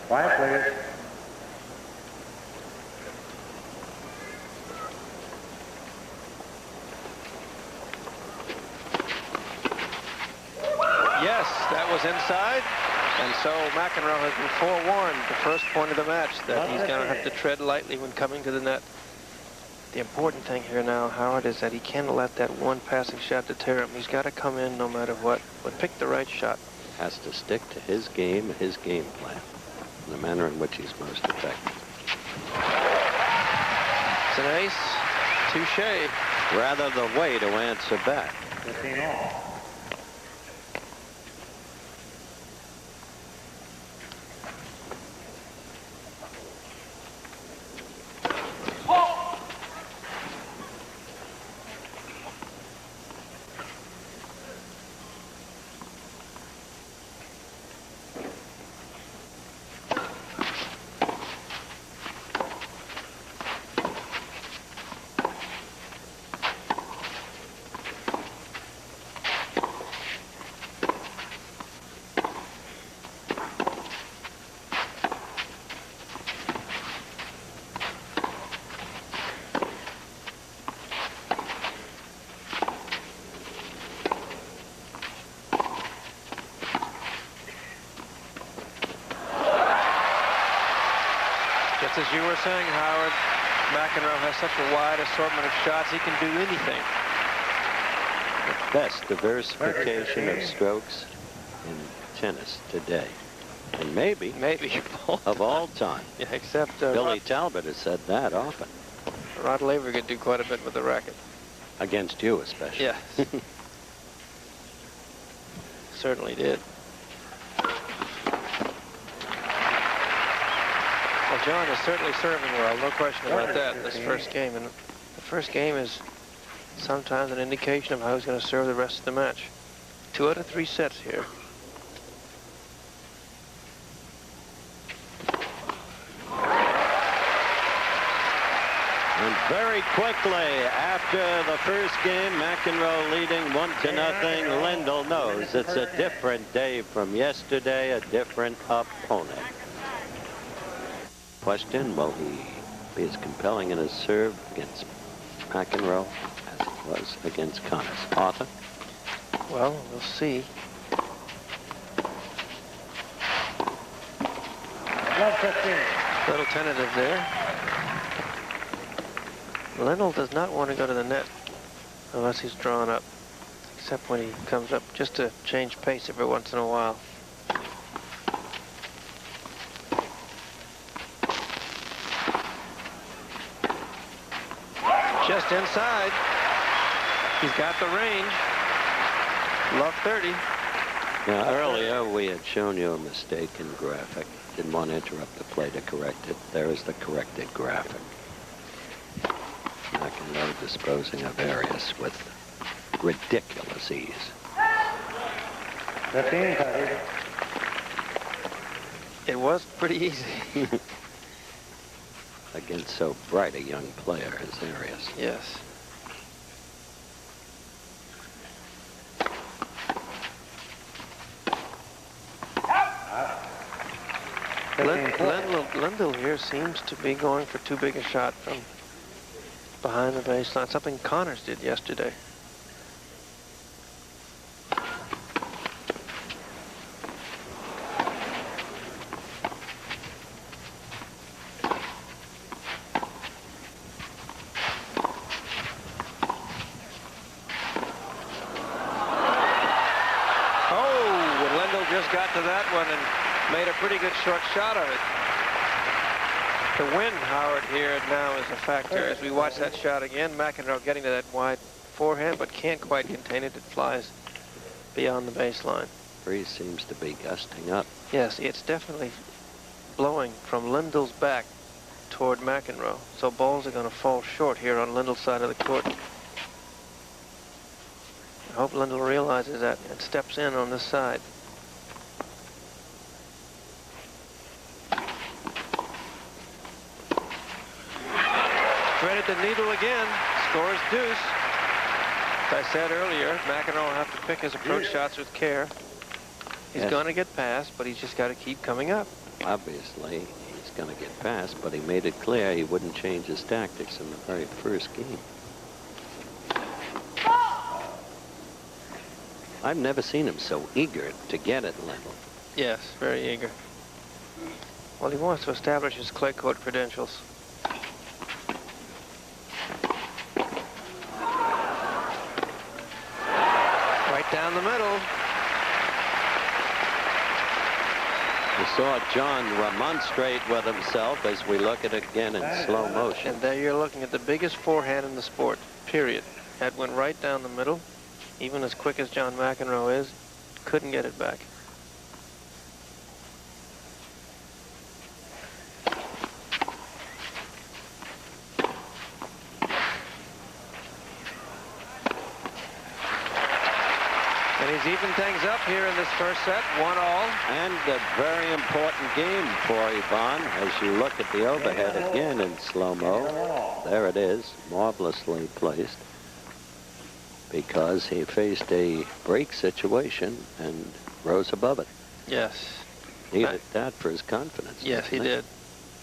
Quiet, please. Yes, that was inside. And so McEnroe has been forewarned the first point of the match that he's going to have to tread lightly when coming to the net. The important thing here now, Howard, is that he can't let that one passing shot deter him. He's got to come in no matter what, but pick the right shot. Has to stick to his game plan, the manner in which he's most effective. It's an ace. Touche. Rather the way to answer back. 15 all. Just as you were saying, Howard, McEnroe has such a wide assortment of shots, he can do anything. The best diversification of strokes in tennis today. And maybe of all time. Yeah, except Billy Talbot has said that often. Rod Laver could do quite a bit with the racket. Against you especially. Yes. Certainly did. Well, John is certainly serving well, no question about that in this first game. And the first game is sometimes an indication of how he's going to serve the rest of the match. 2 out of 3 sets here. And very quickly after the first game, McEnroe leading 1-0. Lendl knows it's a different day from yesterday, a different opponent. Question, will he be as compelling in his serve against McEnroe as he was against Connors? Arthur? Well, we'll see. A little tentative there. Lendl does not want to go to the net unless he's drawn up, except when he comes up just to change pace every once in a while. Just inside. He's got the range. Love 30. Now, earlier we had shown you a mistaken graphic. Didn't want to interrupt the play to correct it. There is the corrected graphic. McEnroe disposing of Arias with ridiculous ease. 15, Cuddy. It was pretty easy. Against so bright a young player as Arias. Yes. Lendl here seems to be going for too big a shot from behind the baseline, something Connors did yesterday. Got to that one and made a pretty good short shot of it. The wind, Howard, here now is a factor. As we watch that shot again, McEnroe getting to that wide forehand, but can't quite contain it. It flies beyond the baseline. Breeze seems to be gusting up. Yes, it's definitely blowing from Lendl's back toward McEnroe. So balls are going to fall short here on Lendl's side of the court. I hope Lendl realizes that and steps in on this side. Threaded the needle again, scores deuce. As I said earlier, McEnroe will have to pick his approach shots with care. He's going to get past, but he's just got to keep coming up. Obviously, he's going to get past, but he made it clear he wouldn't change his tactics in the very first game. I've never seen him so eager to get at Lendl. Yes, very eager. Well, he wants to establish his clay court credentials. Right down the middle. We saw John remonstrate with himself as we look at it again in slow motion. And there you're looking at the biggest forehand in the sport, period. That went right down the middle. Even as quick as John McEnroe is, couldn't get it back. And he's even things up here in this first set, 1-all. And a very important game for Ivan as you look at the overhead again in slow-mo. There it is, marvelously placed, because he faced a break situation and rose above it. Yes. Needed that for his confidence. Yes, he did.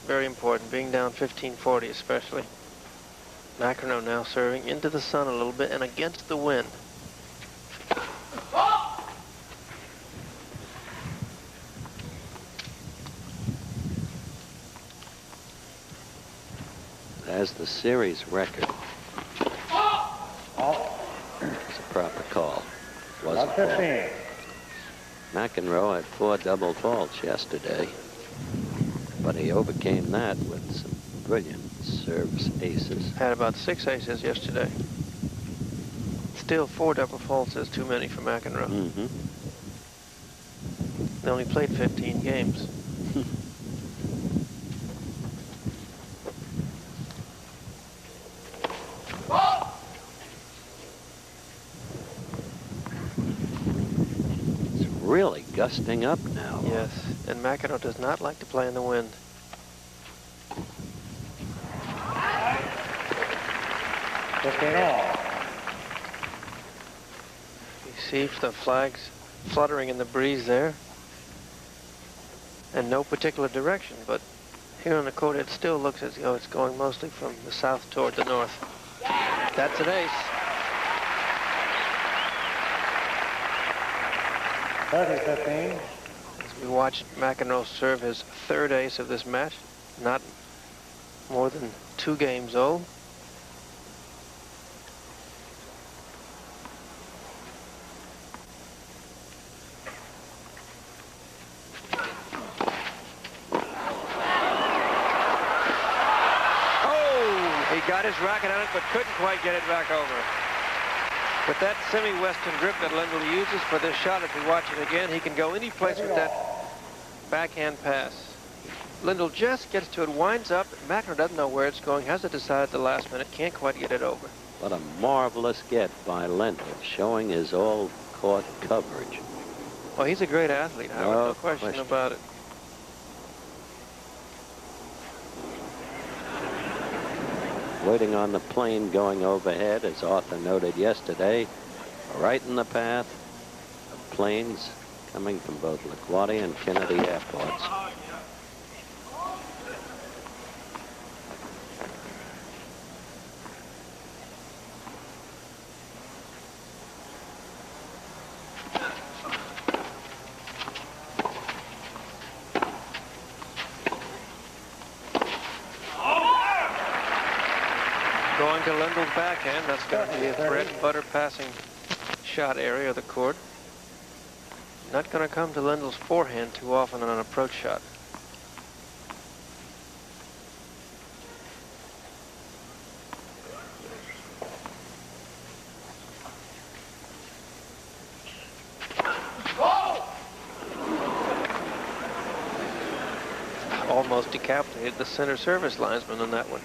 Very important, being down 15-40 especially. McEnroe now serving into the sun a little bit and against the wind. As the series record. It's a proper call. Wasn't a fault. McEnroe had 4 double faults yesterday, but he overcame that with some brilliant serves aces. Had about 6 aces yesterday. Still 4 double faults is too many for McEnroe. Mm-hmm. They only played 15 games. Really gusting up now. Yes, and McEnroe does not like to play in the wind. You see the flags fluttering in the breeze there. And no particular direction, but here on the court it still looks as though it's going mostly from the south toward the north. That's an ace. 30-15. As we watch McEnroe serve his 3rd ace of this match, not more than 2 games old. Oh, he got his racket on it, but couldn't quite get it back over. With that semi-western grip that Lendl uses for this shot, if we watch it again, he can go any place with that backhand pass. Lendl just gets to it, winds up. McEnroe doesn't know where it's going, has to decide at the last minute, can't quite get it over. What a marvelous get by Lendl, showing his all-court coverage. Well, he's a great athlete, Howard, no question about it. Waiting on the plane going overhead, as Arthur noted yesterday, right in the path of planes coming from both LaGuardia and Kennedy airports. Going to Lendl's backhand, that's going to be his bread and butter passing shot area of the court. Not going to come to Lendl's forehand too often on an approach shot. Almost decapitated the center service linesman on that one.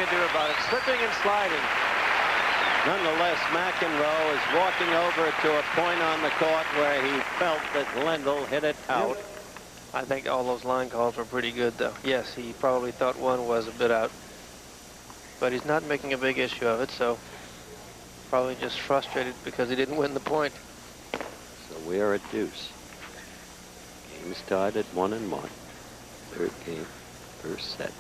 can do about it. Slipping and sliding. Nonetheless, McEnroe is walking over to a point on the court where he felt that Lendl hit it out. I think all those line calls were pretty good, though. Yes, he probably thought one was a bit out. But he's not making a big issue of it, so probably just frustrated because he didn't win the point. So we're at deuce. Game's tied at 1-1. Third game, first set.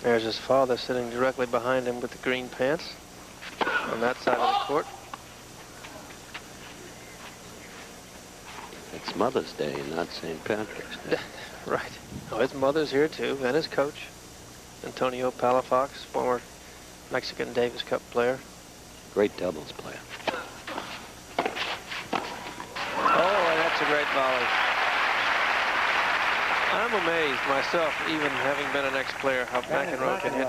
There's his father sitting directly behind him with the green pants on that side of the court. It's Mother's Day, not St. Patrick's Day. Right. Oh, his mother's here too, and his coach, Antonio Palafox, former Mexican Davis Cup player. Great doubles player. Oh, and that's a great volley. I'm amazed myself, even having been an ex-player, how McEnroe can hit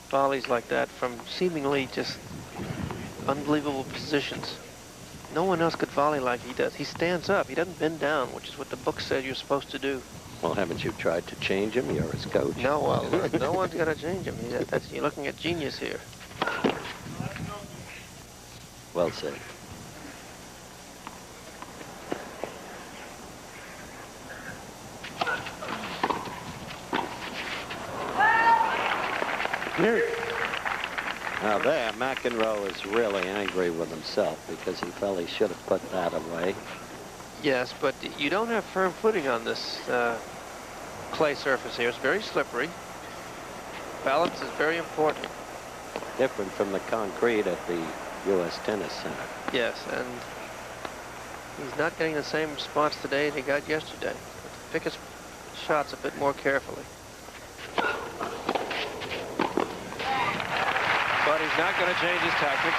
volleys like that from seemingly just unbelievable positions. No one else could volley like he does. He stands up. He doesn't bend down, which is what the book said you're supposed to do. Well, haven't you tried to change him? You're his coach. No, well, no one's going to change him. You're looking at genius here. Well said. Now there, McEnroe is really angry with himself because he felt he should have put that away. Yes, but you don't have firm footing on this clay surface here. It's very slippery. Balance is very important. Different from the concrete at the U.S. Tennis Center. Yes, and he's not getting the same response today that he got yesterday. Pick his shots a bit more carefully. But he's not going to change his tactics.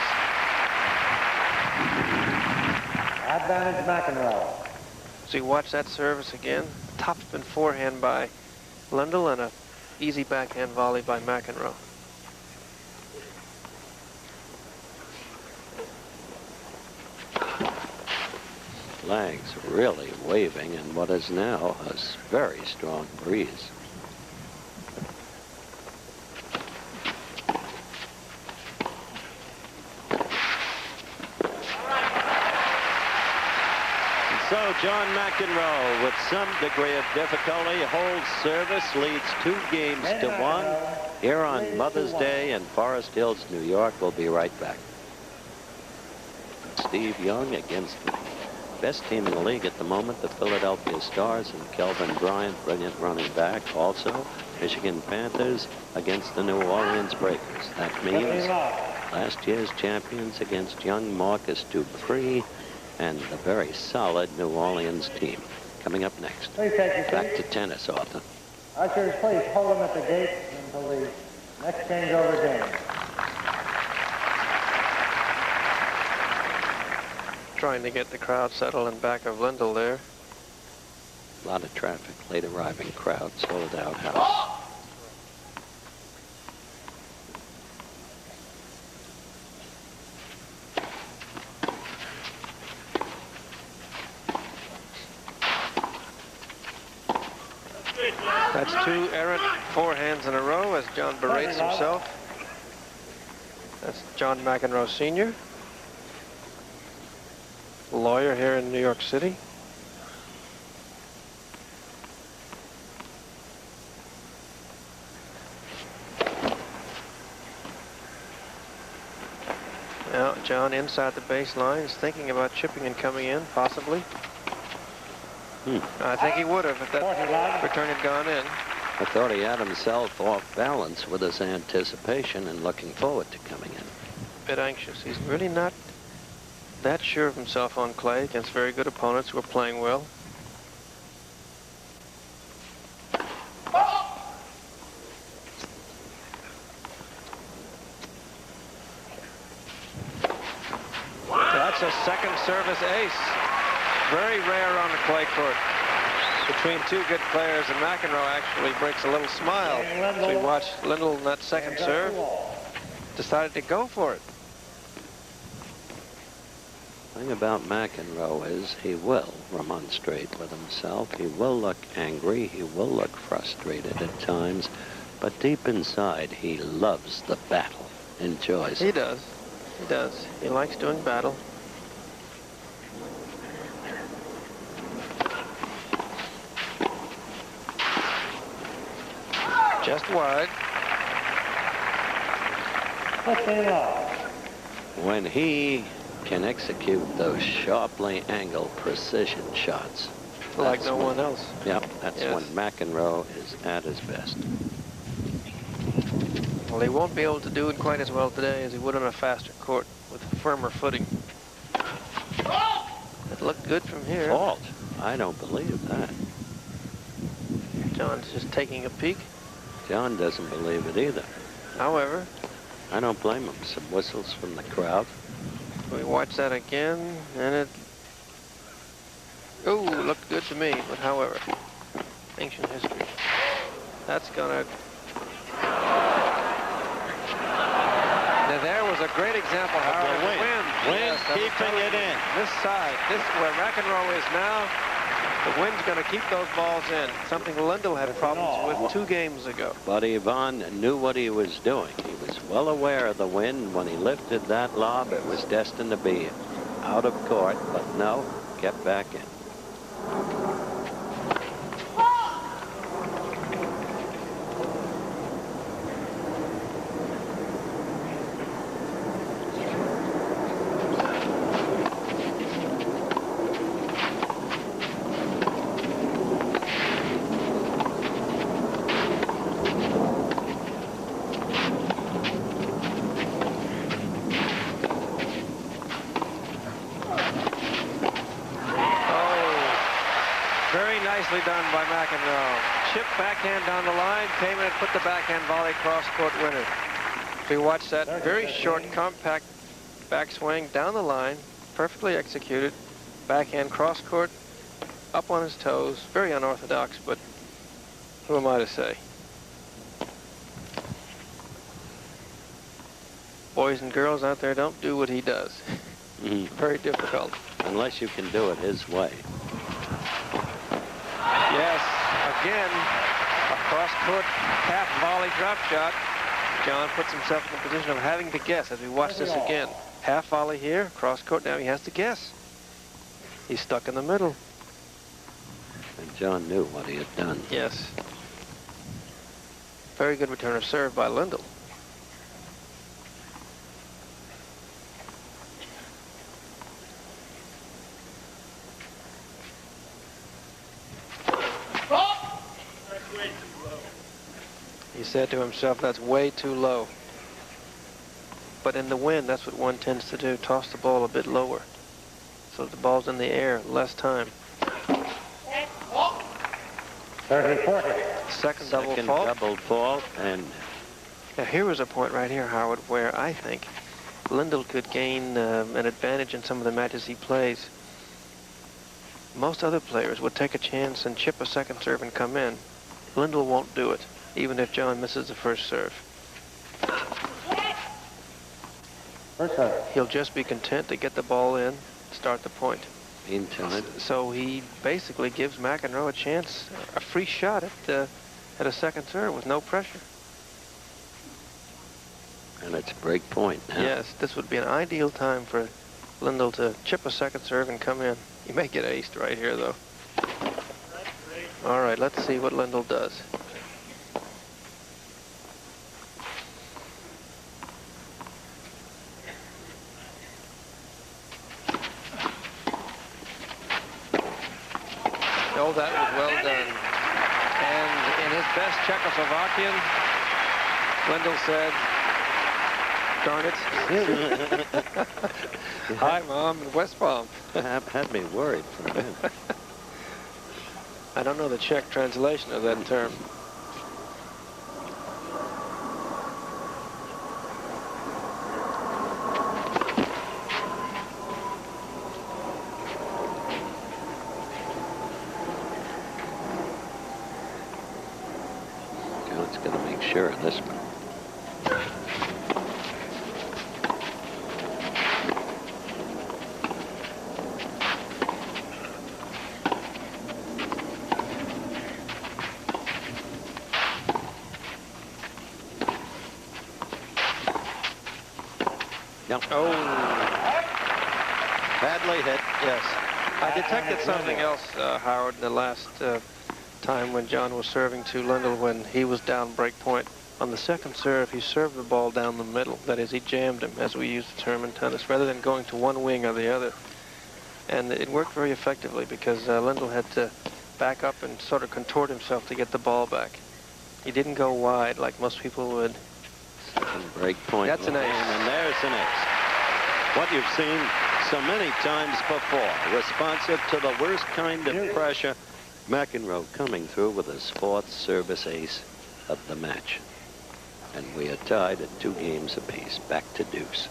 Advantage McEnroe. So you watch that service again. Top spin forehand by Lendl and a easy backhand volley by McEnroe. Flags really waving in what is now a very strong breeze. So John McEnroe, with some degree of difficulty, holds service, leads 2 games to 1 here on Mother's Day in Forest Hills, New York. We'll be right back. Steve Young against the best team in the league at the moment, the Philadelphia Stars, and Kelvin Bryant, brilliant running back. Also, Michigan Panthers against the New Orleans Breakers. That means last year's champions against young Marcus Dupree and the very solid New Orleans team. Coming up next. Back to tennis, Arthur. Ushers, please hold them at the gate until the next changeover game. Trying to get the crowd settled in back of Lendl there. A lot of traffic, late arriving crowd, sold out house. That's 2 errant forehands in a row as John berates himself. That's John McEnroe Sr., lawyer here in New York City. Now John inside the baseline is thinking about chipping and coming in, possibly. I think he would have if that return had gone in. I thought he had himself off balance with his anticipation and looking forward to coming in. Bit anxious. He's really not that sure of himself on clay against very good opponents who are playing well. That's a second service ace. Very rare on the clay court between 2 good players, and McEnroe actually breaks a little smile as we watch Lendl in that second serve. Decided to go for it. thing about McEnroe is he will remonstrate with himself. He will look angry. He will look frustrated at times. But deep inside, he loves the battle, enjoys it. He does. He does. He likes doing battle. Just wide. 15 love. When he can execute those sharply angled precision shots. Like that's no when- one else. Yeah, that's Yes. when McEnroe is at his best. Well, he won't be able to do it quite as well today as he would on a faster court with firmer footing. It looked good from here. Fault. I don't believe that. John's just taking a peek. John doesn't believe it either. However, I don't blame him. Some whistles from the crowd. we watch that again, and it... Ooh, looked good to me, but however, ancient history. That's gonna... Now there was a great example, Howard, of the wind. Wind I'm keeping telling it you, in. This side, this where McEnroe is now, the wind's gonna keep those balls in. Something Lendl had problems with 2 games ago. But Yvonne knew what he was doing. He was well aware of the wind. When he lifted that lob, it was destined to be out of court, but no, kept back in. Nicely done by McEnroe. Chip backhand down the line, came in and put the backhand volley cross-court winner. We watched that very short, compact backswing down the line, perfectly executed. Backhand cross-court, up on his toes, very unorthodox, but who am I to say? Boys and girls out there, don't do what he does. Very difficult. Unless you can do it his way. Yes, again, a cross-court half volley drop shot. John puts himself in the position of having to guess as we watch this again. Half volley here, cross-court, now he has to guess. He's stuck in the middle. And John knew what he had done. Yes. Very good return of serve by Lendl. He said to himself, that's way too low. But in the wind, that's what one tends to do, toss the ball a bit lower. So the ball's in the air, less time. 30-40. Second double fault. Double fault, and Now here was a point right here, Howard, where I think Lendl could gain an advantage in some of the matches he plays. Most other players would take a chance and chip a second serve and come in. Lendl won't do it, even if John misses the first serve. First serve. He'll just be content to get the ball in, start the point. meantime, So he basically gives McEnroe a chance, a free shot at a second serve with no pressure. and it's break point now. Yes, this would be an ideal time for Lendl to chip a second serve and come in. He may get aced right here, though. All right, let's see what Lendl does. Oh, that was well done. And in his best Czechoslovakian, Lendl said, darn it. Hi, Mom, in West Palm. Had me worried for a minute. I don't know the Czech translation of that term. John's going to make sure of this one. Badly hit. Yes. I detected something else, Howard, in the last time when John was serving to Lendl when he was down break point. On the second serve, he served the ball down the middle. That is, he jammed him, as we use the term in tennis, rather than going to one wing or the other. And it worked very effectively because Lendl had to back up and sort of contort himself to get the ball back. He didn't go wide like most people would. Second break point. That's an ace. And there's an ace. What you've seen so many times before, responsive to the worst kind of pressure. McEnroe coming through with his 4th service ace of the match. And we are tied at 2 games apiece, back to deuce.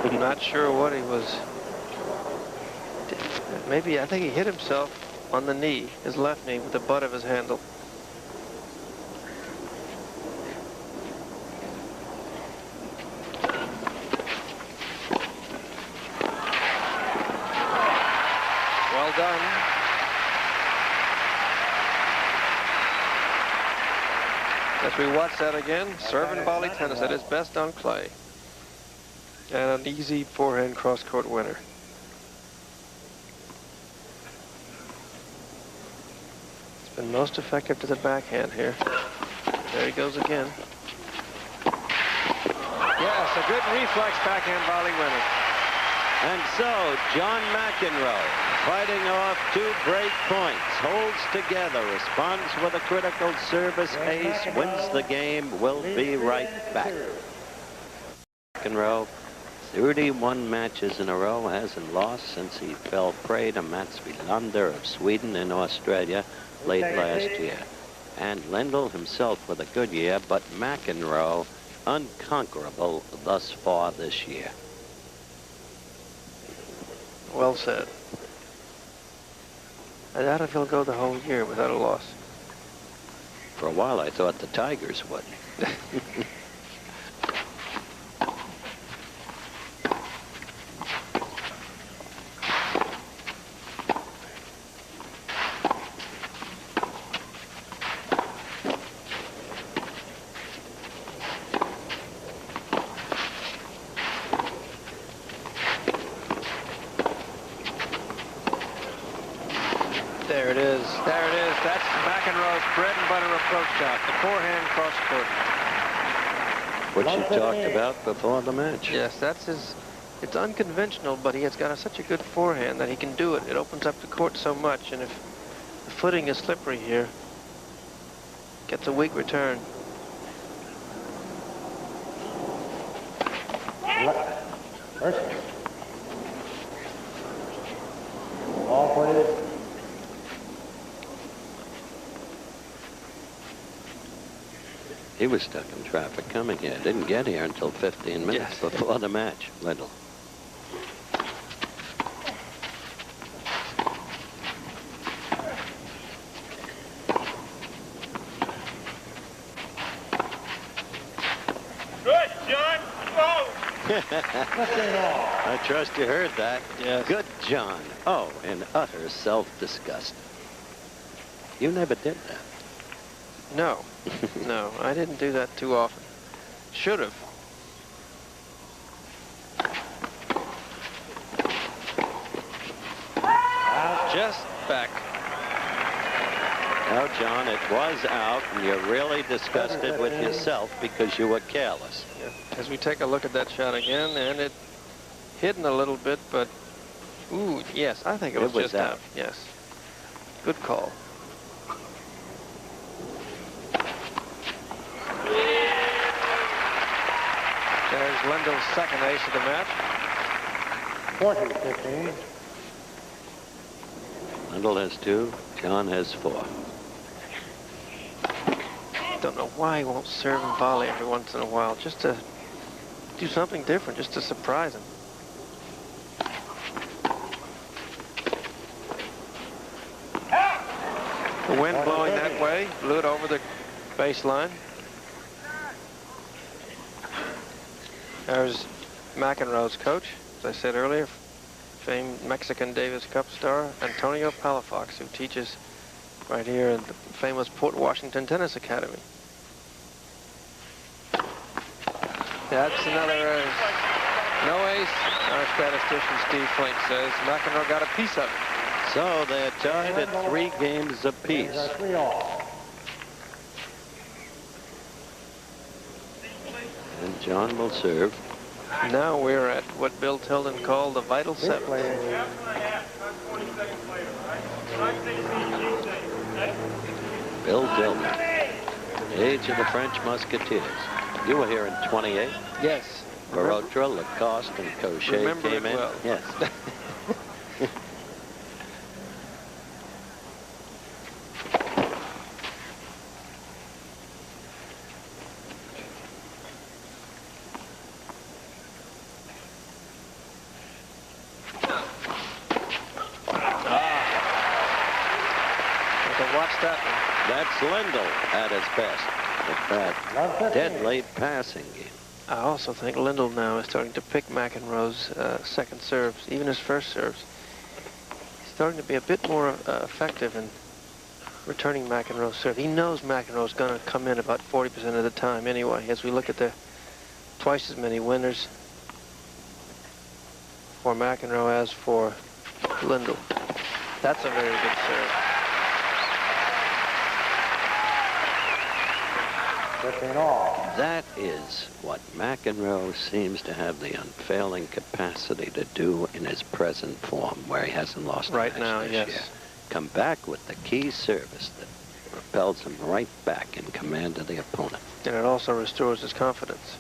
I'm not sure what he was. Maybe, I think he hit himself on the knee, his left knee, with the butt of his handle. Well done. As we watch that again, serve and volley tennis at its best on clay. And an easy forehand cross-court winner. It's been most effective to the backhand here. There he goes again. Yes, a good reflex backhand volley winner. And so, John McEnroe, fighting off 2 break points, holds together, responds with a critical service ace, wins the game. We'll be right back. McEnroe, 31 matches in a row, hasn't lost since he fell prey to Mats Wilander of Sweden in Australia late last year. And Lendl himself with a good year, but McEnroe unconquerable thus far this year. Well said. I doubt if he'll go the whole year without a loss. For a while, I thought the Tigers would. There it is. There it is. That's McEnroe's bread and butter approach shot. The forehand cross court. Which you talked about before the match. Yes, that's his. It's unconventional, but he has got such a good forehand that he can do it. It opens up the court so much, and if the footing is slippery here, gets a weak return. Ball, please. He was stuck in traffic coming here. Didn't get here until 15 minutes before the match, Lendl. Good, John. Oh! I trust you heard that. Yes. Good, John. Oh, in utter self-disgust. You never did that. No. No, I didn't do that too often. Should have. Just back. No, John, it was out, and you're really disgusted with yourself because you were careless. Yeah. As we take a look at that shot again, and it hidden a little bit, but ooh, yes, I think it was just out. Yes. Good call. There's Lendl's second ace of the match. 40-15. Lendl has 2. John has 4. Don't know why he won't serve and volley every once in a while, just to do something different, just to surprise him. The wind blowing that way, blew it over the baseline. There's McEnroe's coach, as I said earlier, famed Mexican Davis Cup star, Antonio Palafox, who teaches right here at the famous Port Washington Tennis Academy. That's another no ace. Our statistician Steve Flink says McEnroe got a piece of it. So they're tied at 3 games apiece. Games are 3-all. And John will serve. Now we're at what Bill Tilden called the vital This 7. player Half and a half, not 20 seconds later, right? When I say C, you say, okay? Bill Tillman, age of the French Musketeers. You were here in 28. Yes. Barotra, Lacoste, and Cochet Remember came it in. well. Yes. Watch that one. That's Lendl at his best. With that Love 15. dead late passing game. I also think Lendl now is starting to pick McEnroe's second serves, even his first serves. He's starting to be a bit more effective in returning McEnroe's serve. He knows McEnroe's going to come in about 40% of the time anyway, as we look at the twice as many winners for McEnroe as for Lendl. That's a very good serve. 15-all. That is what McEnroe seems to have the unfailing capacity to do in his present form, where he hasn't lost a Right match now, this yes. year. Come back with the key service that propels him right back in command of the opponent. And it also restores his confidence.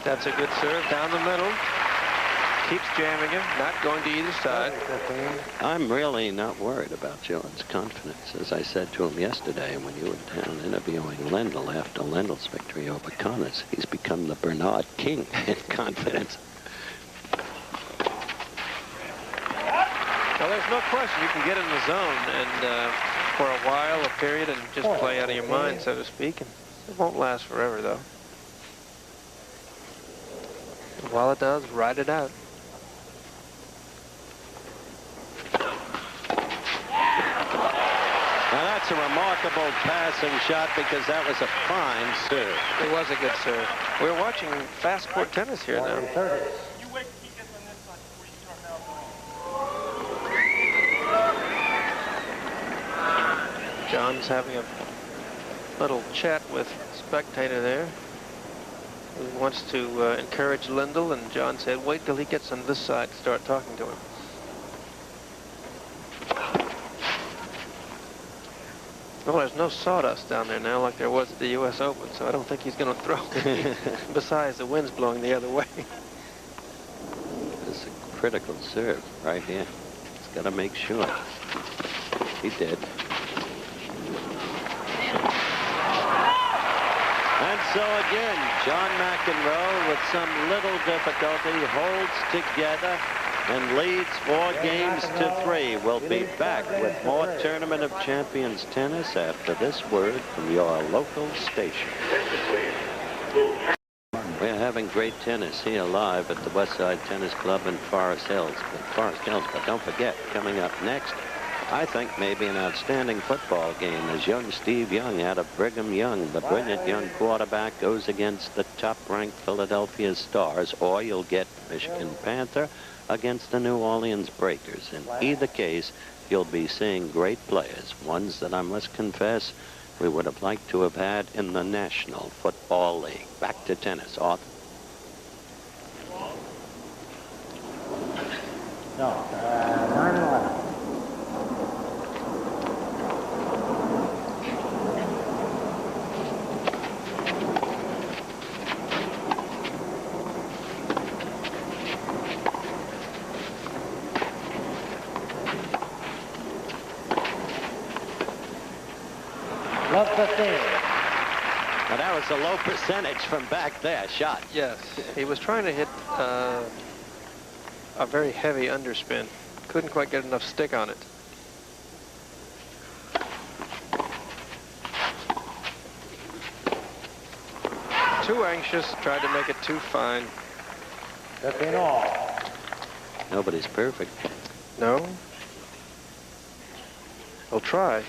That's a good serve down the middle. Keeps jamming him, not going to either side. 15. I'm really not worried about John's confidence. As I said to him yesterday when you were down interviewing Lendl after Lendl's victory over Connors, he's become the Bernard King in confidence. Well, there's no question you can get in the zone and for a while, a period, and just play out of your mind, so to speak. And it won't last forever, though. And while it does, ride it out. Now that's a remarkable passing shot because that was a fine serve. It was a good serve. We're watching fast court tennis here now. 30. You wait till he gets on this side before you turn out. John's having a little chat with spectator there, who wants to encourage Lendl, and John said, wait till he gets on this side to start talking to him. Well, there's no sawdust down there now like there was at the U.S. Open, so I don't think he's going to throw any. Besides, the wind's blowing the other way. It's a critical serve right here. He's got to make sure. He did. And so again, John McEnroe with some little difficulty holds together and leads 4 games to 3. We'll be back with more Tournament of Champions tennis after this word from your local station. We're having great tennis here live at the Westside Tennis Club in Forest Hills. But don't forget, coming up next, I think maybe an outstanding football game as young Steve Young out of Brigham Young, the brilliant young quarterback, goes against the top-ranked Philadelphia Stars, or you'll get Michigan Panther against the New Orleans Breakers. In either case, you'll be seeing great players, ones that I must confess we would have liked to have had in the National Football League. Back to tennis, Arthur. No, 9-11. Love 15. Now that was a low percentage from back there, shot. Yes, he was trying to hit a very heavy underspin. Couldn't quite get enough stick on it. Too anxious, tried to make it too fine. 15-all. Nobody's perfect. No? He'll try.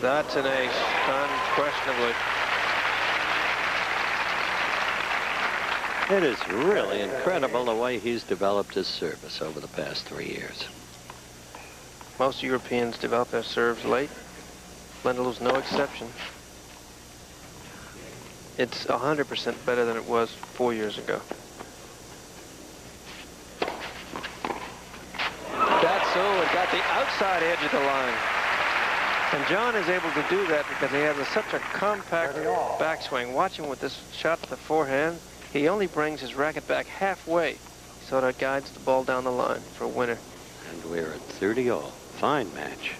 That's an ace, unquestionably. It is really incredible the way he's developed his service over the past 3 years. Most Europeans develop their serves late. Lendl was no exception. It's 100% better than it was 4 years ago. That's it got the outside edge of the line. And John is able to do that because he has such a compact backswing. Watch him with this shot to the forehand. He only brings his racket back halfway, so that guides the ball down the line for a winner. And we're at 30 all. Fine match.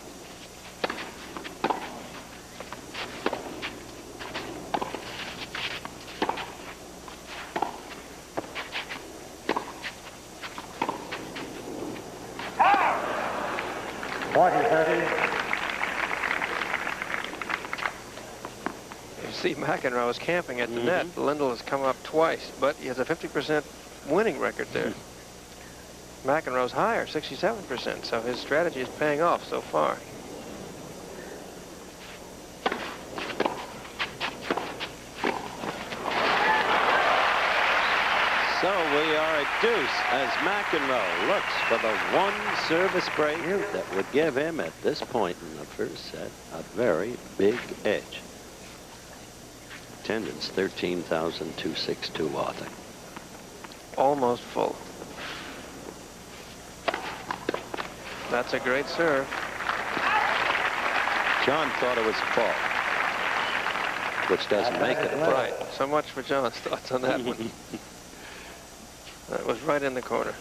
See, McEnroe is camping at the net. Lendl has come up twice, but he has a 50% winning record there. McEnroe's higher, 67%, so his strategy is paying off so far. So we are at deuce as McEnroe looks for the one service break that would give him, at this point in the first set, a very big edge. Attendance 13,262, Arthur. Almost full. That's a great serve. John thought it was a fault, which doesn't make it a fault. Right. So much for John's thoughts on that one. That was right in the corner.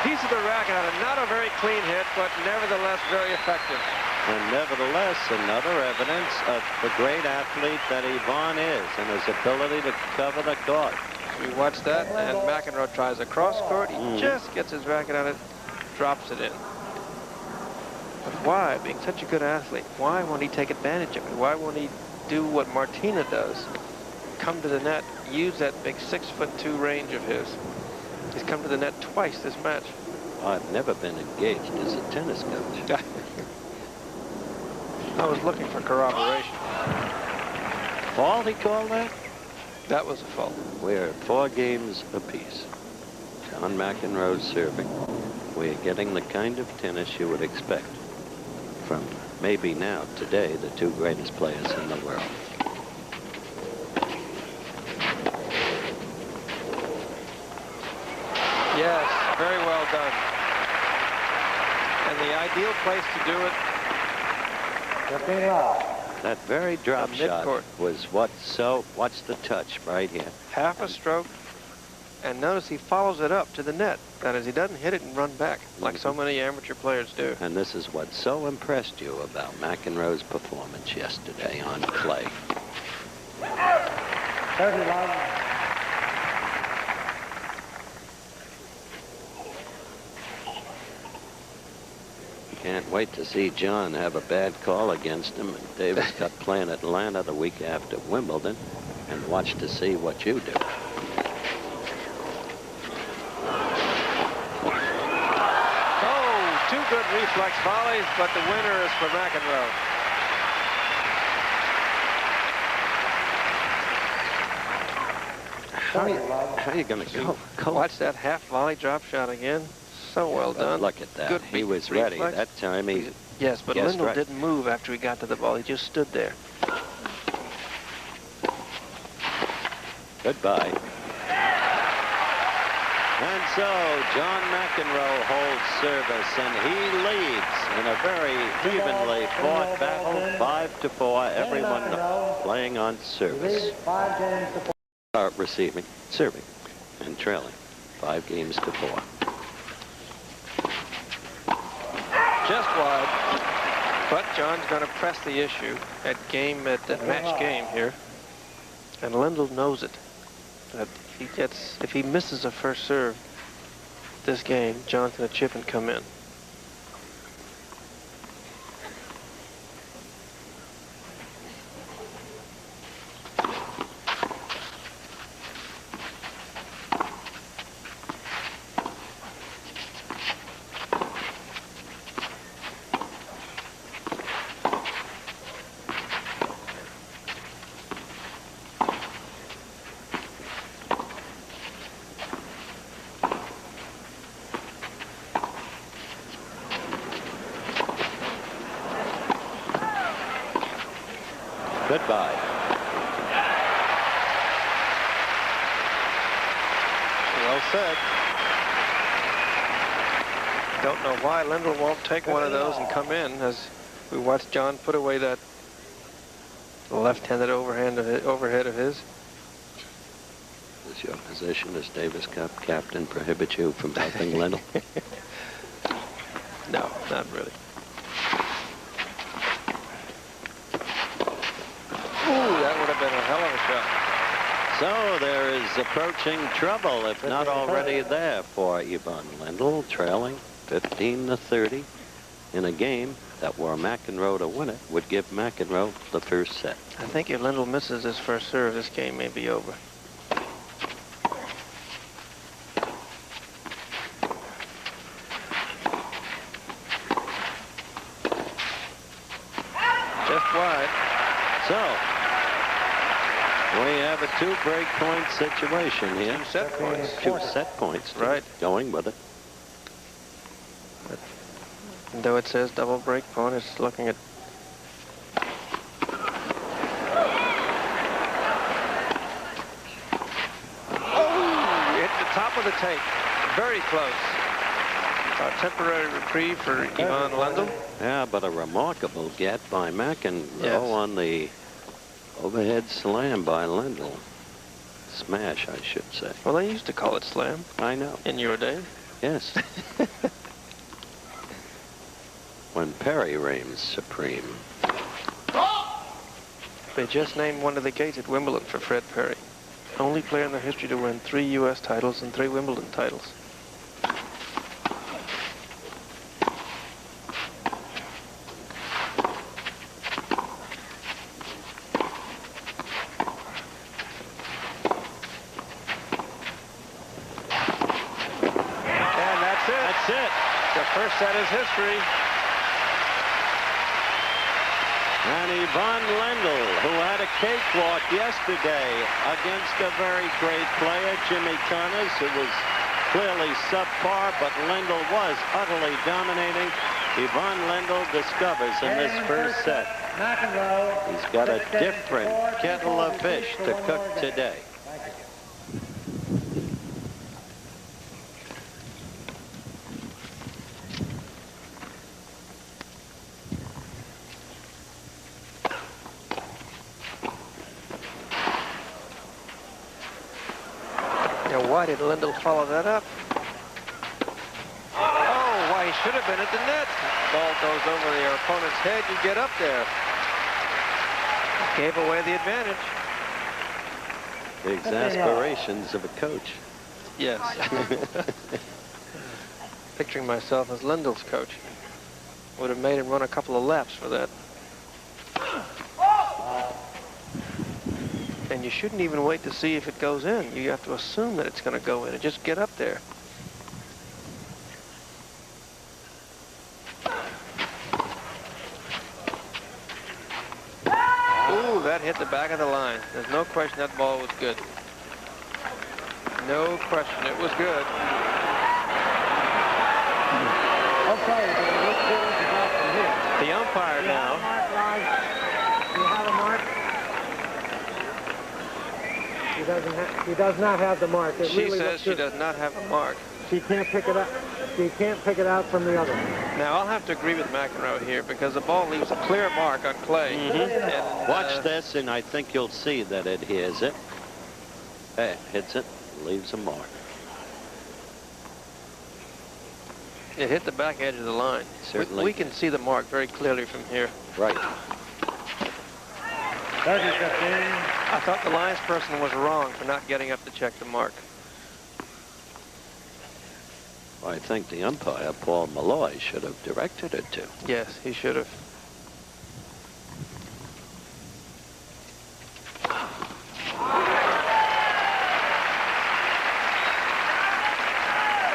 Piece of the racket out of not a very clean hit, but nevertheless very effective. And nevertheless, another evidence of the great athlete that Yvonne is and his ability to cover the court. We watch that, and McEnroe tries a cross court. He just gets his racket on it, drops it in. But why, being such a good athlete, why won't he take advantage of it? Why won't he do what Martina does? Come to the net, use that big 6'2" range of his. He's come to the net twice this match. I've never been engaged as a tennis coach. I was looking for corroboration. Fault, he called that? That was a fault. We're at 4 games apiece. John McEnroe's serving. We're getting the kind of tennis you would expect from maybe now, today, the 2 greatest players in the world. Yes, very well done. And the ideal place to do it. That very drop shot was watch the touch right here. Half a stroke, and notice he follows it up to the net. That is, he doesn't hit it and run back like so many amateur players do. And this is what so impressed you about McEnroe's performance yesterday on clay. 31. Can't wait to see John have a bad call against him and Davis got playing Atlanta the week after Wimbledon, and watch to see what you do. Oh, 2 good reflex volleys, but the winner is for McEnroe. How are you going to go? Watch that half volley drop shot again. So well done. Look at that. Good he was ready that time. Yes, but Lendl didn't move after he got to the ball. He just stood there. Goodbye. And so John McEnroe holds service, and he leads in a very evenly fought battle, 5-4. Everyone playing on service. 5 games to 4. Receiving, serving, and trailing 5 games to 4. Just wide, but John's going to press the issue at match game here, and Lendl knows it. That if he misses a first serve this game, John's going to chip and come in. Goodbye. Well said. Don't know why Lendl won't take one of those and come in, as we watched John put away that left-handed overhead of his. Does your position as Davis Cup captain prohibit you from helping Lendl? No, not really. Ooh, that would have been a hell of a shot. So there is approaching trouble, if not already there, for Ivan Lendl, trailing 15-30 in a game that were McEnroe to win it would give McEnroe the first set. I think if Lendl misses his first serve, this game may be over. Just wide. So we have a 2 break point situation here. 2 set points. 2 set points. Right. Going with it. And though it says double break point, it's looking at. Oh, hit the top of the tape. Very close. A temporary reprieve for Ivan Lendl. Yeah, but a remarkable get by McEnroe on the overhead slam by Lendl. Smash, I should say. Well, they used to call it slam. I know. In your day. Yes. When Perry reigns supreme. They just named one of the gates at Wimbledon for Fred Perry. Only player in their history to win 3 U.S. titles and 3 Wimbledon titles. First set is history. And Ivan Lendl, who had a cakewalk yesterday against a very great player, Jimmy Connors, who was clearly subpar, but Lendl was utterly dominating. Ivan Lendl discovers in this first set he's got a different kettle of fish to cook today. Why did Lendl follow that up? Oh, why, he should have been at the net. Ball goes over your opponent's head, you get up there. Gave away the advantage. The exasperations of a coach. Yes. Picturing myself as Lendl's coach. Would have made him run a couple of laps for that. And you shouldn't even wait to see if it goes in. You have to assume that it's going to go in and just get up there. Ooh, that hit the back of the line. There's no question that ball was good. No question, it was good. The umpire now. You have a mark? She does not have the mark. She says she does not have a mark. She can't pick it up. She can't pick it out from the other. Now, I'll have to agree with McEnroe here because the ball leaves a clear mark on clay. And, watch this, and I think you'll see that it hears it. Hey, hits it, leaves a mark. It hit the back edge of the line. Certainly. We can see the mark very clearly from here. Right. 30-15. I thought the lines person was wrong for not getting up to check the mark. I think the umpire, Paul Malloy, should have directed it to. Yes, he should have.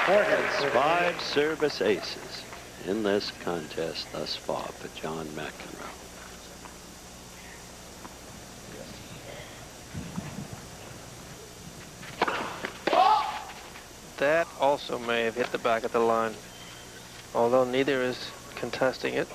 It's 5 service aces in this contest thus far for John McEnroe. That also may have hit the back of the line, although neither is contesting it.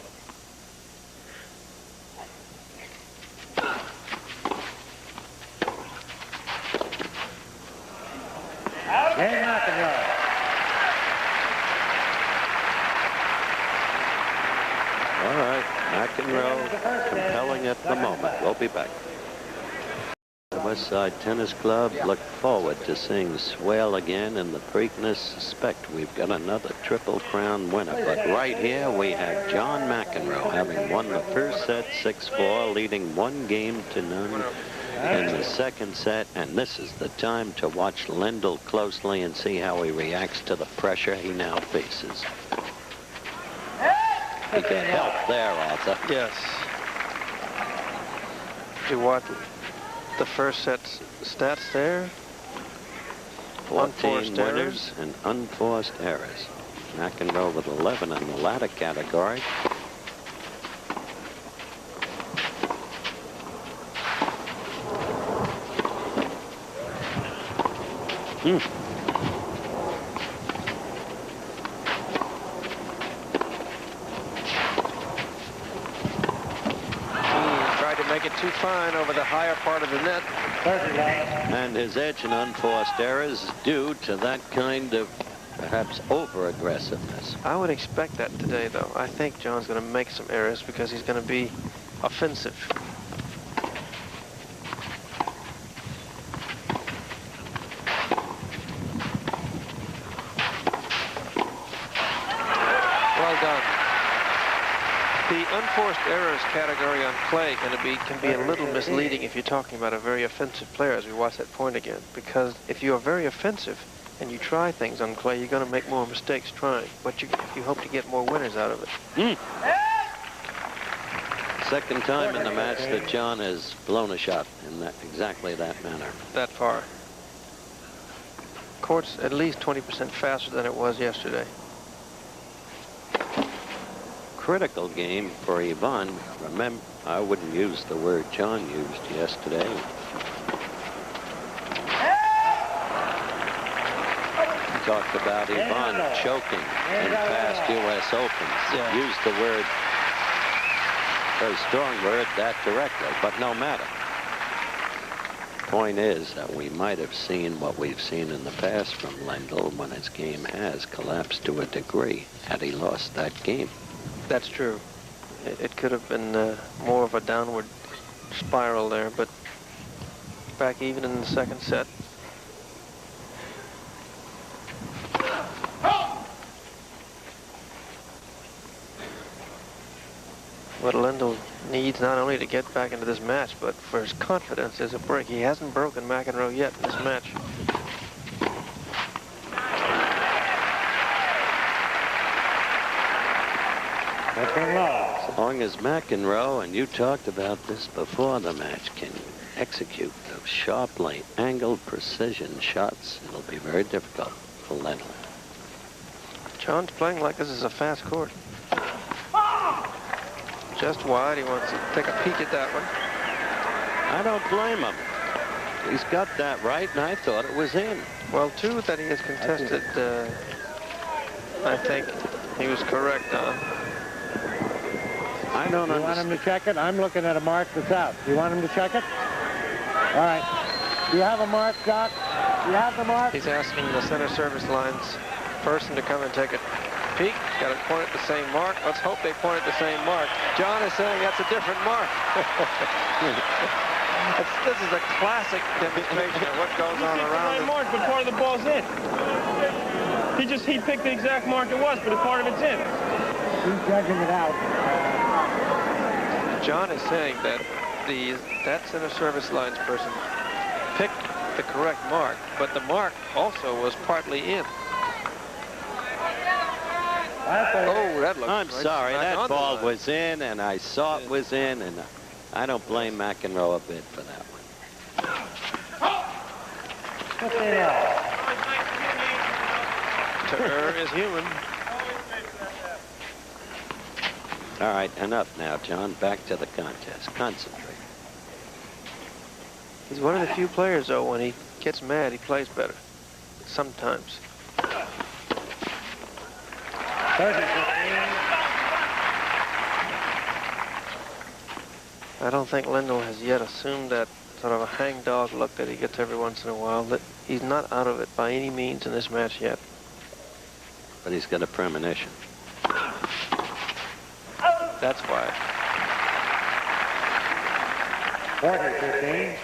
All right, McEnroe compelling at the moment. We'll be back. The West Side Tennis Club look forward to seeing Swale again in the Preakness. Suspect we've got another Triple Crown winner. But right here we have John McEnroe having won the first set 6-4, leading 1-0 in the second set. And this is the time to watch Lendl closely and see how he reacts to the pressure he now faces. He can help there, Arthur. Yes. You watch the first set stats there. 14 winners and unforced errors. McEnroe with 11 in the latter category. Make it too fine over the higher part of the net. And his edge and unforced errors due to that kind of perhaps over-aggressiveness. I would expect that today, though. I think John's going to make some errors because he's going to be offensive. Well done. The unforced errors category on clay can be a little misleading if you're talking about a very offensive player, as we watch that point again. Because if you are very offensive and you try things on clay, you're going to make more mistakes trying. But you hope to get more winners out of it. Second time in the match that John has blown a shot in exactly that manner. That far. Court's at least 20% faster than it was yesterday. Critical game for Ivan. Remember, I wouldn't use the word John used yesterday. He talked about Ivan choking in past U.S. Opens. Yeah. Used the word, very strong word, that directly, but no matter. Point is that we might have seen what we've seen in the past from Lendl when his game has collapsed to a degree had he lost that game. That's true. It could have been more of a downward spiral there, but back even in the second set. What Lendl needs not only to get back into this match, but for his confidence is a break. He hasn't broken McEnroe yet in this match. As long as McEnroe, and you talked about this before the match, can execute those sharply angled precision shots, it'll be very difficult for Lendl. John's playing like this is a fast court. Just wide. He wants to take a peek at that one. I don't blame him. He's got that right, and I thought it was in. Well, two that he has contested, I think he was correct on. I don't understand. You want him to check it? I'm looking at a mark that's out. You want him to check it? All right. Do you have a mark, Doc? You have the mark? He's asking the center service lines person to come and take a peek. Got to point at the same mark. Let's hope they point at the same mark. John is saying that's a different mark. This is a classic demonstration of what goes on around him. Mark, but part of the ball's in. He picked the exact mark it was, but a part of it's in. He's judging it out. John is saying that that center service lines person picked the correct mark, but the mark also was partly in. Oh, that looks I'm right sorry, back that on the ball line. was in, and I saw it was in, and I don't blame McEnroe a bit for that one. To err is human. All right, enough now, John. Back to the contest. Concentrate. He's one of the few players, though, when he gets mad, he plays better. Sometimes. I don't think Lendl has yet assumed that sort of a hangdog look that he gets every once in a while, that he's not out of it by any means in this match yet. But he's got a premonition. That's why. 40-15.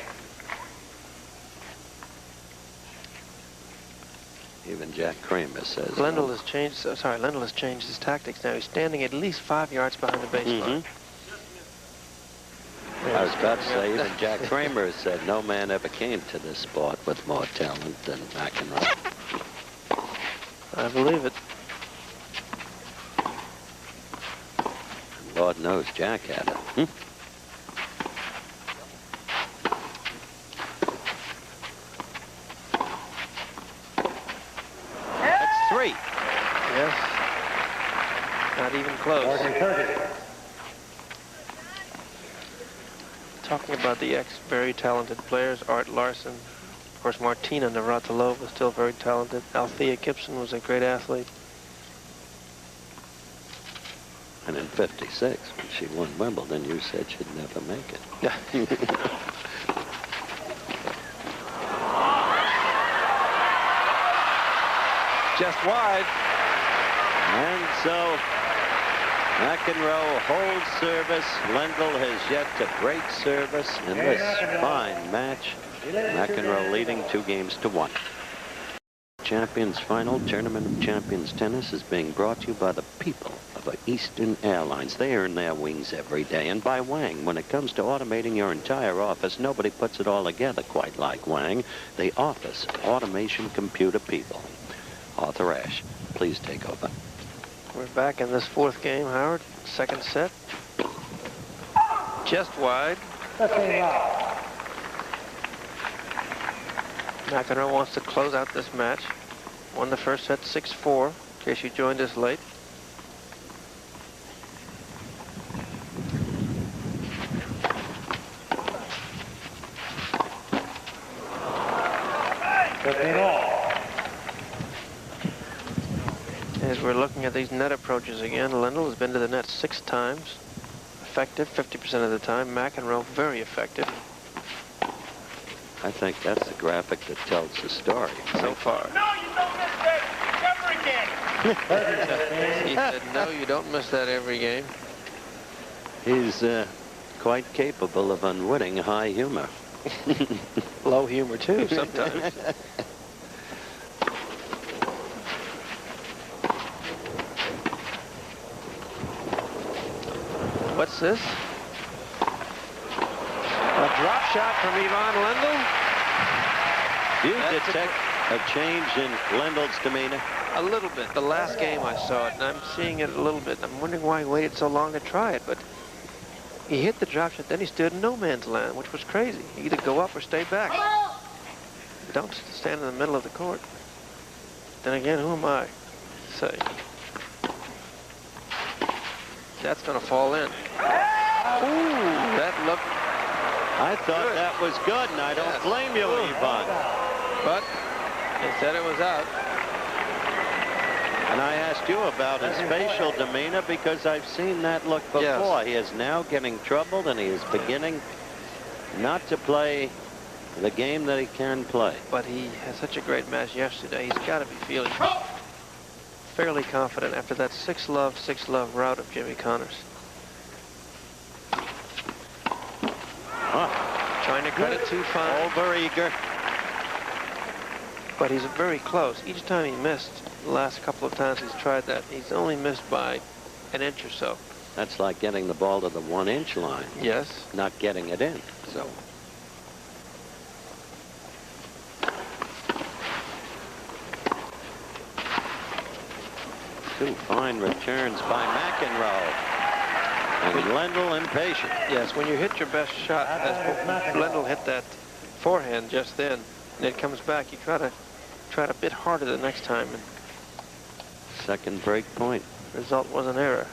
Even Jack Kramer says. Lendl has changed. Lendl has changed his tactics now. He's standing at least 5 yards behind the baseline. I was about to say, even Jack Kramer has said no man ever came to this sport with more talent than McEnroe. I believe it. Lord knows Jack had it. That's 3. Yes. Not even close. 40-30. Talking about the very talented players, Art Larson, of course Martina Navratilova was still very talented. Althea Gibson was a great athlete. And in 56, when she won Wimbledon, you said she'd never make it. Yeah. Just wide. And so McEnroe holds service. Lendl has yet to break service in this fine match. McEnroe leading 2-1. Champions Final Tournament of Champions Tennis is being brought to you by the people of Eastern Airlines. They earn their wings every day. And by Wang, when it comes to automating your entire office, nobody puts it all together quite like Wang. The office automation computer people. Arthur Ashe, please take over. We're back in this 4th game, Howard. Second set. Just wide. McEnroe wants to close out this match. Won the first set 6-4, in case you joined us late. As we're looking at these net approaches again, Lendl has been to the net 6 times. Effective 50% of the time. McEnroe very effective. I think that's the graphic that tells the story. So far. No, you don't miss that ever again. He said, no, you don't miss that every game. He's quite capable of unwitting high humor. Low humor, too, sometimes. What's this? A drop shot from Ivan Lendl. Do you detect a change in Lendl's demeanor? A little bit. The last game I saw it, and I'm seeing it a little bit. I'm wondering why he waited so long to try it, but he hit the drop shot, then he stood in no man's land, which was crazy. You either go up or stay back. Don't stand in the middle of the court. Then again, who am I to say? That's going to fall in. Ooh, that looked I thought good. that was good, and I don't blame you, Ivan. But they said it was out. And I asked you about his facial demeanor because I've seen that look before. Yes. He is now getting troubled, and he is beginning not to play the game that he can play. But he had such a great match yesterday. He's got to be feeling fairly confident after that 6-love rout of Jimmy Connors. Trying to cut it too fine. Over eager. But he's very close. Each time he missed, the last couple of times he's tried that, he's only missed by an inch or so. That's like getting the ball to the 1-inch line. Yes. Not getting it in. So. Two fine returns by McEnroe. And Lendl impatient. Yes, when you hit your best shot, as Lendl hit that forehand just then, and it comes back, you try to a bit harder the next time, and Second break point. the result was an error.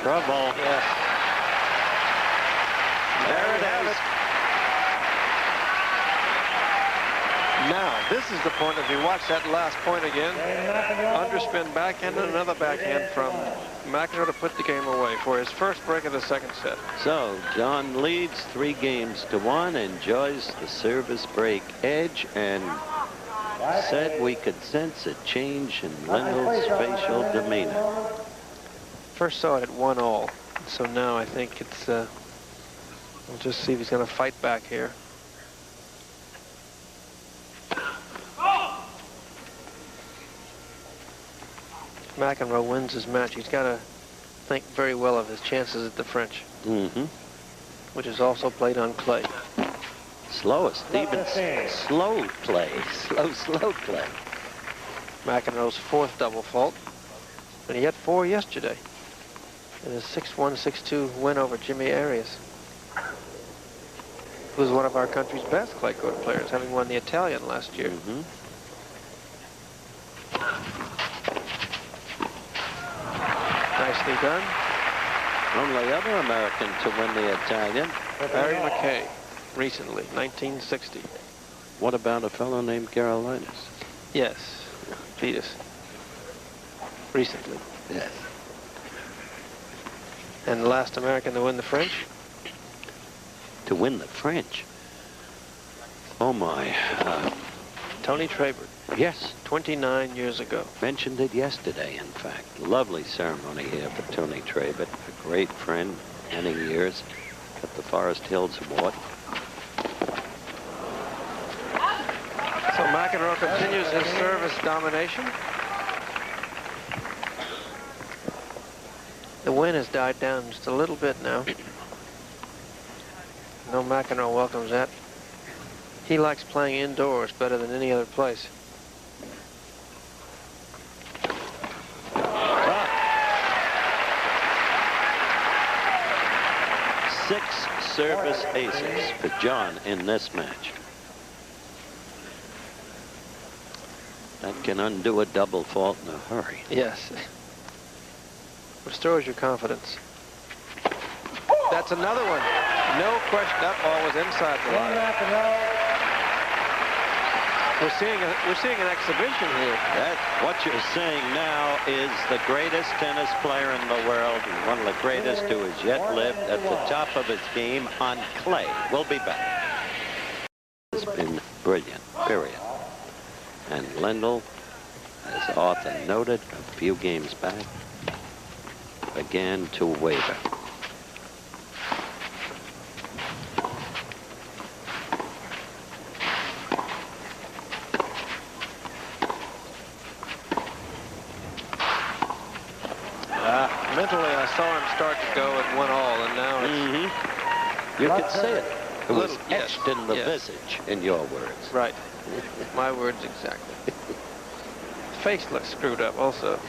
Trouble. Yes. There it is. Now, this is the point, if you watch that last point again, underspin backhand and another backhand from McEnroe to put the game away for his first break of the second set. So John leads 3-1, enjoys the service break edge, and said we could sense a change in Lendl's facial demeanor. First saw it at 1-all, so now I think it's, we'll just see if he's going to fight back here. McEnroe wins his match. He's got to think very well of his chances at the French, which is also played on clay. Slowest, even slow play, slow play. McEnroe's fourth double fault, and he had 4 yesterday in his 6-1, 6-2 win over Jimmy Arias, who was one of our country's best clay court players, having won the Italian last year. Nicely done. Only other American to win the Italian. Barry McKay, recently, 1960. What about a fellow named Carolinas? Yes, beat us. Recently. Yes. And the last American to win the French? To win the French? Oh my. Tony Trabert. Yes. 29 years ago. Mentioned it yesterday, in fact. Lovely ceremony here for Tony Trabert, a great friend, many years, at the Forest Hills Award. So McEnroe continues his service domination. The wind has died down just a little bit now. No, McEnroe welcomes that. He likes playing indoors better than any other place. Six service aces for John in this match. That can undo a double fault in a hurry. Yes. Restores your confidence. That's another one. No question, that ball was inside the line. We're seeing an exhibition here. That, what you're saying now is the greatest tennis player in the world, and one of the greatest who has yet lived at the top of his game on clay. We'll be back. It's been brilliant, period. And Lendl, as Arthur noted a few games back, began to waver. Mentally, I saw him start to go at 1-all, and now it's... You could say it. It was Yes, etched in the yes. visage, in your words. Right. My words exactly. Face looks screwed up also.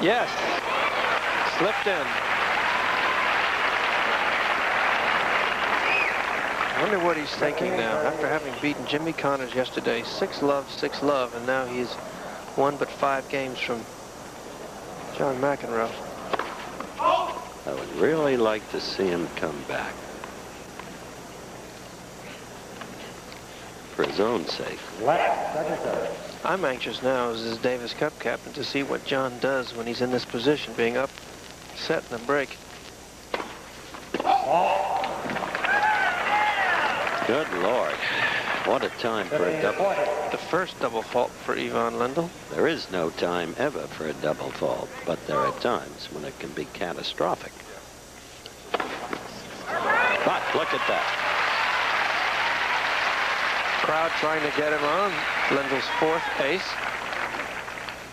Yes. Slipped in. I wonder what he's thinking now after having beaten Jimmy Connors yesterday. 6-love, and now he's 1 but 5 games from John McEnroe. I would really like to see him come back. For his own sake. I'm anxious now as his Davis Cup captain to see what John does when he's in this position, being up, set in a break. Good Lord. What a time for a double. The first double fault for Ivan Lendl. There is no time ever for a double fault, but there are times when it can be catastrophic. But look at that. Crowd trying to get him on. Lendl's 4th ace.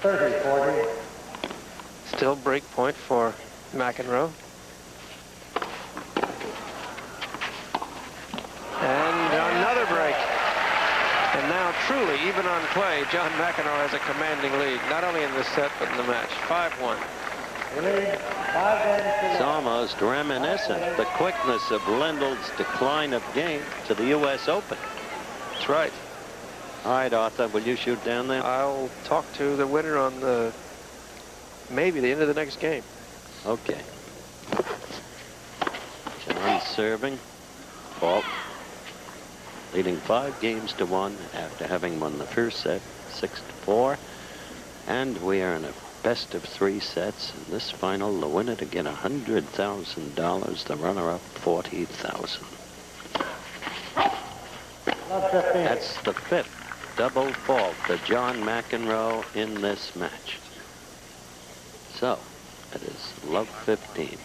30-40. Still break point for McEnroe. And another break. And now truly, even on clay, John McEnroe has a commanding lead, not only in this set, but in the match. 5-1. It's almost reminiscent, the quickness of Lendl's decline of game to the U.S. Open. That's right. All right, Arthur, will you shoot down there? I'll talk to the winner on maybe the end of the next game. Okay. John serving. Fault. Leading 5 games to 1 after having won the first set 6-4. And we are in a best of 3 sets. In this final, the winner to get $100,000. The runner-up, $40,000. That's the 5th double fault to John McEnroe in this match. So, it is love 15.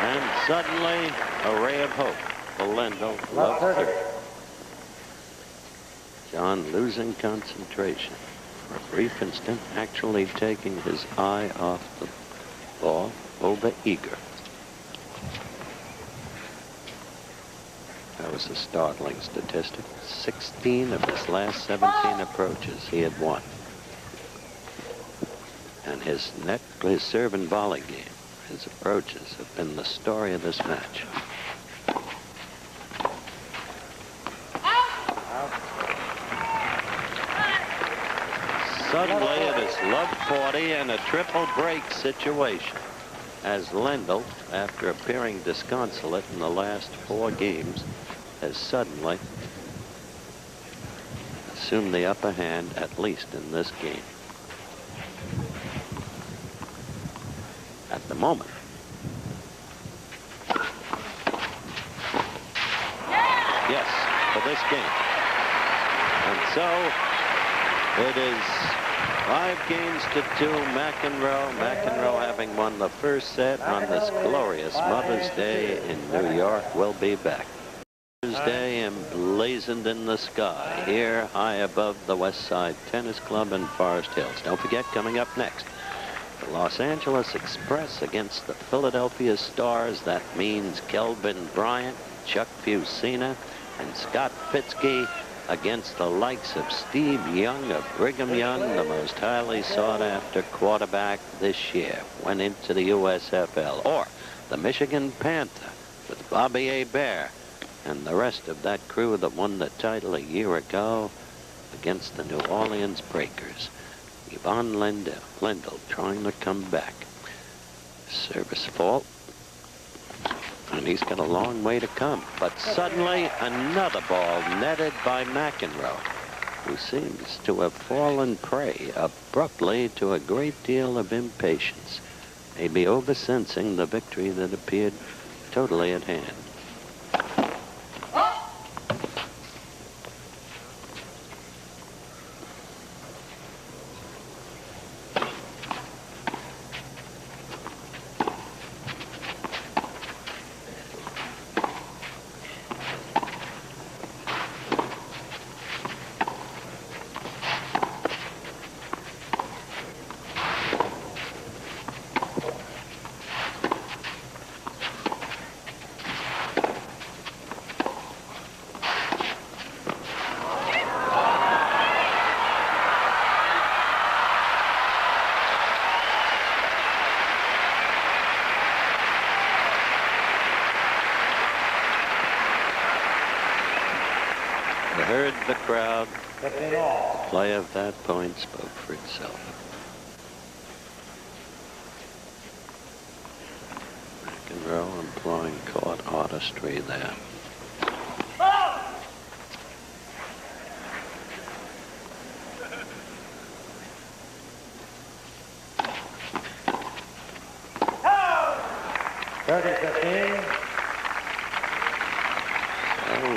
And suddenly, a ray of hope for Lendl, love 30. John losing concentration for a brief instant, actually taking his eye off the ball, over eager. That was a startling statistic. 16 of his last 17 approaches he had won. And his serve and volley game, his approaches, have been the story of this match. Suddenly it is love 40 and a triple break situation as Lendl, after appearing disconsolate in the last 4 games, has suddenly assumed the upper hand, at least in this game. At the moment. Yes, for this game. And so it is 5 games to 2, McEnroe. McEnroe, having won the first set on this glorious Mother's Day in New York, will be back. Mother's Day emblazoned in the sky here high above the West Side Tennis Club in Forest Hills. Don't forget, coming up next, the Los Angeles Express against the Philadelphia Stars. That means Kelvin Bryant, Chuck Fusina, and Scott Fitzke against the likes of Steve Young of Brigham Young, the most highly sought-after quarterback this year, went into the USFL, or the Michigan Panther with Bobby Hebert and the rest of that crew that won the title a year ago against the New Orleans Breakers. Yvonne Lendl trying to come back. Service fault. And he's got a long way to come. But suddenly, another ball netted by McEnroe, who seems to have fallen prey abruptly to a great deal of impatience, maybe oversensing the victory that appeared totally at hand. Heard the crowd. The play of that point spoke for itself. McEnroe employing court artistry there.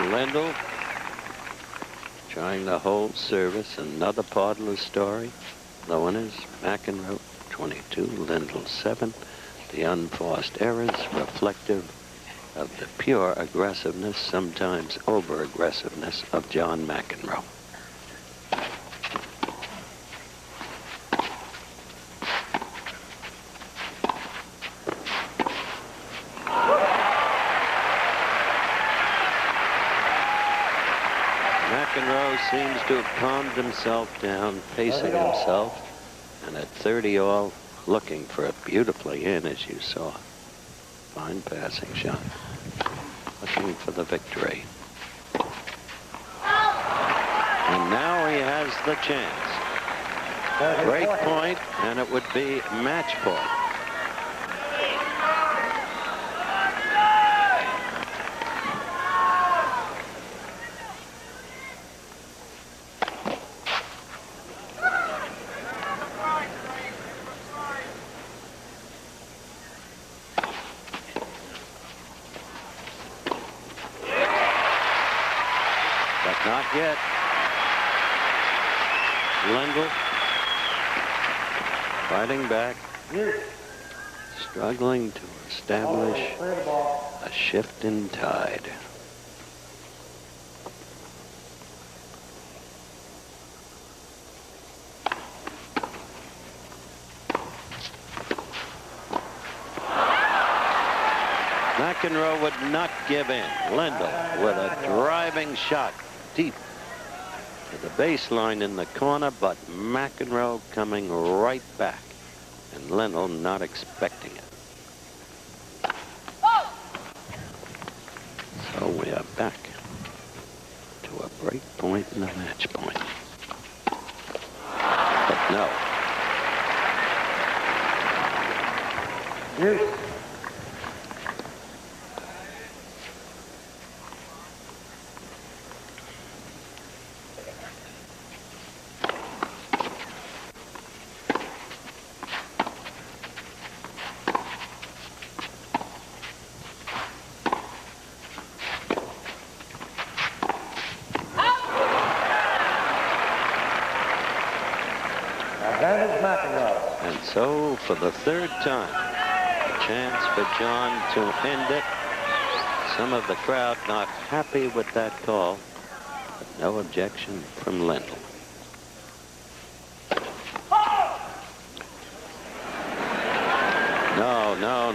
Lendl trying to hold service. Another part of the story. The winners, McEnroe 22, Lendl 7. The unforced errors reflective of the pure aggressiveness, sometimes over-aggressiveness, of John McEnroe. McEnroe seems to have calmed himself down, pacing himself, and at 30 all, looking for it beautifully in, as you saw. Fine passing shot. Looking for the victory. And now he has the chance. Great point, and it would be match point. But not yet. Lendl fighting back, struggling to establish a shift in tide. McEnroe would not give in. Lendl with a driving shot deep to the baseline in the corner, but McEnroe coming right back, and Lendl not expecting it. So we are back to a break point and a match point. But no. And so, for the third time, a chance for John to end it. Some of the crowd not happy with that call, but no objection from Lendl.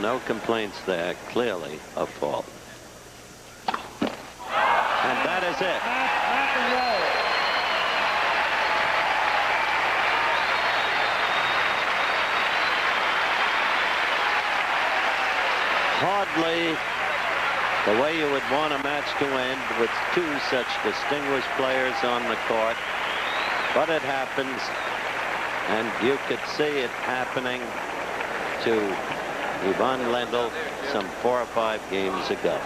No complaints there. Clearly a fault. And that is it. Hardly the way you would want a match to end with two such distinguished players on the court. But it happens, and you could see it happening to Ivan Lendl some 4 or 5 games ago.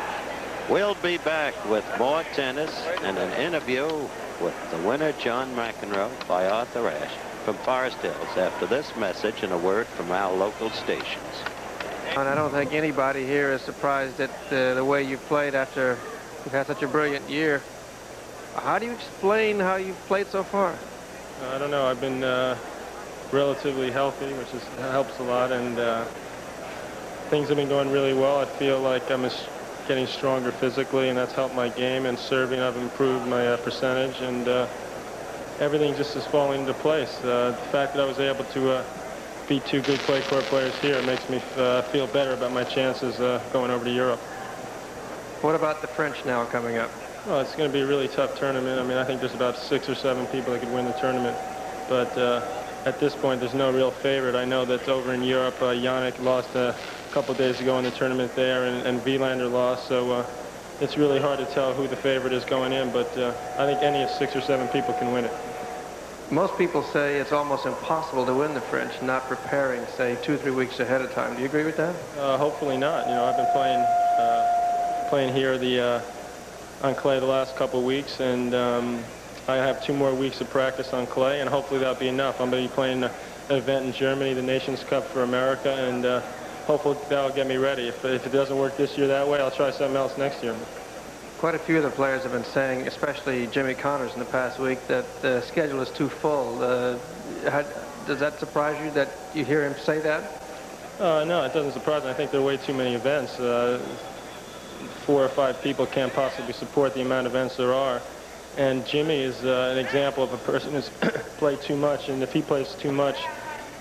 We'll be back with more tennis and an interview with the winner, John McEnroe, by Arthur Ashe from Forest Hills after this message and a word from our local stations. And I don't think anybody here is surprised at the way you've played after you've had such a brilliant year. How do you explain how you've played so far? I don't know. I've been relatively healthy, which helps a lot, and things have been going really well. I feel like I'm getting stronger physically, and that's helped my game. And serving, I've improved my percentage, and everything just is falling into place. The fact that I was able to beat 2 good clay court players here makes me feel better about my chances going over to Europe. What about the French now coming up? Well, it's going to be a really tough tournament. I mean, I think there's about 6 or 7 people that could win the tournament. But at this point, there's no real favorite. I know that over in Europe, Yannick lost a couple days ago in the tournament there, and Wielander lost. So it's really hard to tell who the favorite is going in. But I think any of 6 or 7 people can win it. Most people say it's almost impossible to win the French, not preparing, say, 2 or 3 weeks ahead of time. Do you agree with that? Hopefully not. You know, I've been playing here on clay the last couple of weeks, and I have 2 more weeks of practice on clay, and hopefully that'll be enough. I'm going to be playing an event in Germany, the Nations Cup for America, and hopefully that'll get me ready. If it doesn't work this year that way, I'll try something else next year. Quite a few of the players have been saying, especially Jimmy Connors in the past week, that the schedule is too full. Does that surprise you that you hear him say that? No, it doesn't surprise me. I think there are way too many events. 4 or 5 people can't possibly support the amount of events there are. And Jimmy is an example of a person who's played too much, and if he plays too much,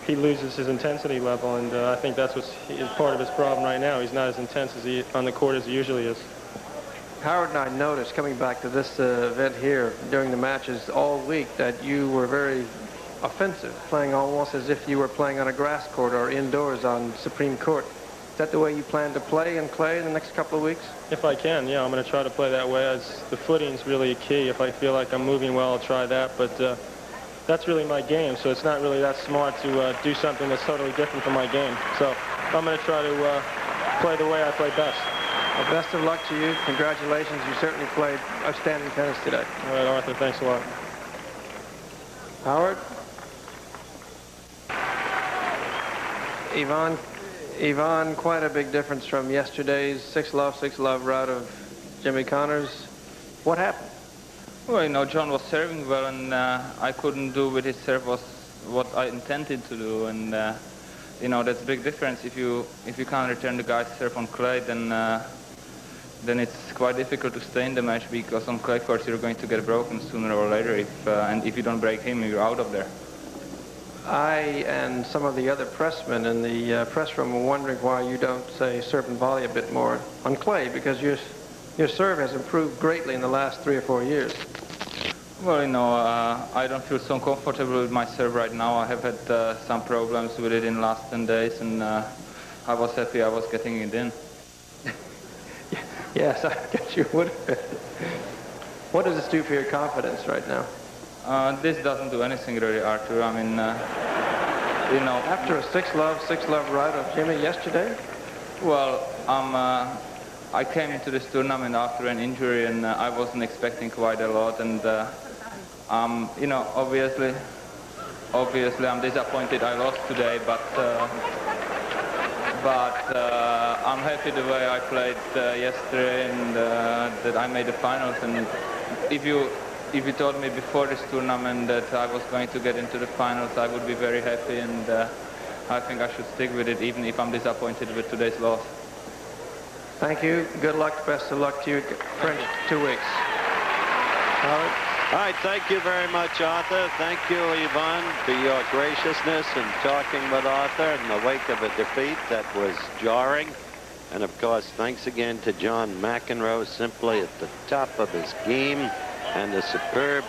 he loses his intensity level, and I think that's what's part of his problem right now. He's not as intense on the court as he usually is. Howard and I noticed, coming back to this event here during the matches all week, that you were very offensive, playing almost as if you were playing on a grass court or indoors on Supreme Court. Is that the way you plan to play in clay in the next couple of weeks? If I can, yeah, I'm going to try to play that way. As the footing's really a key. If I feel like I'm moving well, I'll try that. But that's really my game, so it's not really that smart to do something that's totally different from my game. So I'm going to try to play the way I play best. Well, best of luck to you. Congratulations. You certainly played outstanding tennis today. All right, Arthur, thanks a lot. Howard? Ivan, quite a big difference from yesterday's 6-love rout of Jimmy Connors. What happened? Well, you know, John was serving well, and I couldn't do with his serve what I intended to do, and you know, that's a big difference. If you can't return the guy's serve on clay, then it's quite difficult to stay in the match, because on clay courts you're going to get broken sooner or later, and if you don't break him, you're out of there. I and some of the other pressmen in the press room were wondering why you don't, say, serve and volley a bit more on clay, because your serve has improved greatly in the last 3 or 4 years. Well, you know, I don't feel so comfortable with my serve right now. I have had some problems with it in the last 10 days, and I was happy I was getting it in. Yes, I guess you would. What does this do for your confidence right now? This doesn't do anything really, Arthur. I mean, you know... After a 6-love rout of Jimmy yesterday? Well, I came into this tournament after an injury, and I wasn't expecting quite a lot, and you know, obviously I'm disappointed I lost today, but I'm happy the way I played yesterday, and that I made the finals. And if you told me before this tournament that I was going to get into the finals, I would be very happy, and I think I should stick with it, even if I'm disappointed with today's loss. Thank you. Good luck. Best of luck to you for 2 weeks. Howard? All right, thank you very much, Arthur. Thank you, Ivan, for your graciousness in talking with Arthur in the wake of a defeat that was jarring. And, of course, thanks again to John McEnroe, simply at the top of his game, and a superb